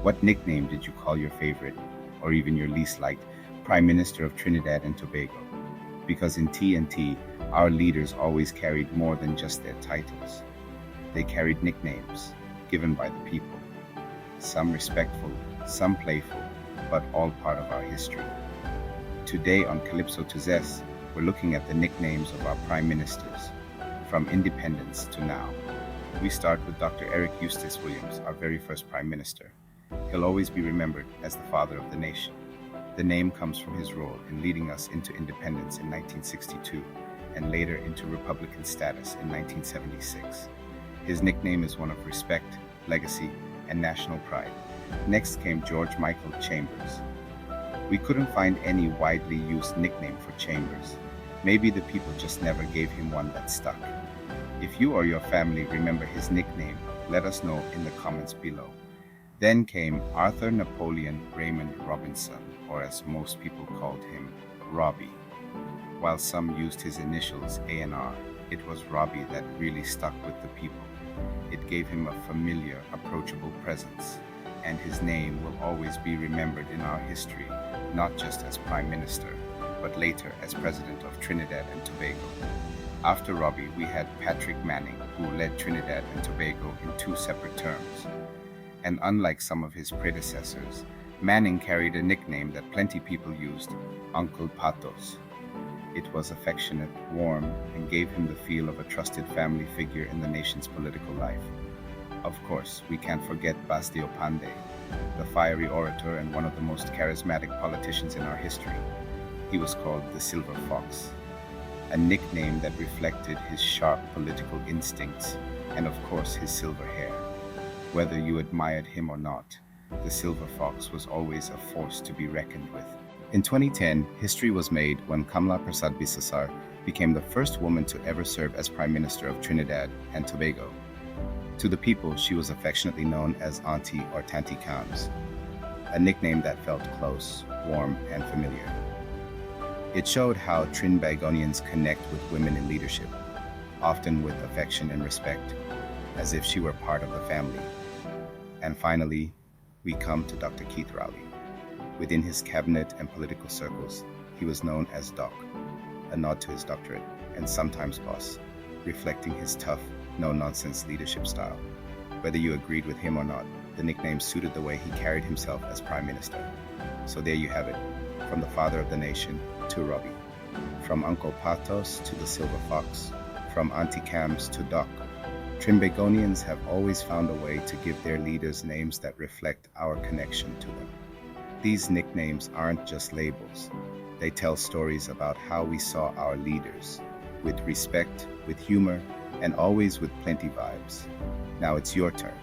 What nickname did you call your favorite, or even your least liked, Prime Minister of Trinidad and Tobago? Because in TNT, our leaders always carried more than just their titles. They carried nicknames given by the people, some respectful, some playful, but all part of our history. Today on Calypso to Zest, we're looking at the nicknames of our prime ministers, from independence to now. We start with Dr. Eric Eustace Williams, our very first prime minister. He'll always be remembered as the father of the nation. The name comes from his role in leading us into independence in 1962 and later into Republican status in 1976. His nickname is one of respect, legacy, and national pride. Next came George Michael Chambers. We couldn't find any widely used nickname for Chambers. Maybe the people just never gave him one that stuck. If you or your family remember his nickname, let us know in the comments below. Then came Arthur Napoleon Raymond Robinson, or as most people called him, Robbie. While some used his initials A&R, it was Robbie that really stuck with the people. It gave him a familiar, approachable presence, and his name will always be remembered in our history, not just as Prime Minister, but later as President of Trinidad and Tobago. After Robbie, we had Patrick Manning, who led Trinidad and Tobago in 2 separate terms. And unlike some of his predecessors, Manning carried a nickname that plenty people used, Uncle Patos. It was affectionate, warm, and gave him the feel of a trusted family figure in the nation's political life. Of course, we can't forget Basdeo Panday, the fiery orator and one of the most charismatic politicians in our history. He was called the Silver Fox, a nickname that reflected his sharp political instincts and of course his silver hair. Whether you admired him or not, the Silver Fox was always a force to be reckoned with. In 2010, history was made when Kamms became the first woman to ever serve as Prime Minister of Trinidad and Tobago. To the people, she was affectionately known as Auntie or Tanti Kamms, a nickname that felt close, warm, and familiar. It showed how Trinbagonians connect with women in leadership, often with affection and respect, as if she were part of the family. And finally, we come to Dr. Keith Rowley. Within his cabinet and political circles, he was known as Doc, a nod to his doctorate, and sometimes boss, reflecting his tough, no-nonsense leadership style. Whether you agreed with him or not, the nickname suited the way he carried himself as Prime Minister. So there you have it, from the father of the nation to Robbie, from Uncle Patos to the Silver Fox, from Auntie Kamms to Doc. Trinbagonians have always found a way to give their leaders names that reflect our connection to them. These nicknames aren't just labels. They tell stories about how we saw our leaders, with respect, with humor, and always with plenty vibes. Now it's your turn.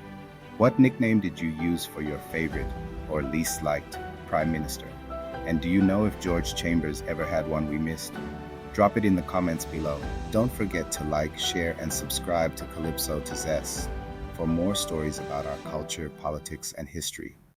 What nickname did you use for your favorite or least liked Prime Minister? And do you know if George Chambers ever had one we missed? Drop it in the comments below. Don't forget to like, share, and subscribe to Calypso to Zest for more stories about our culture, politics, and history.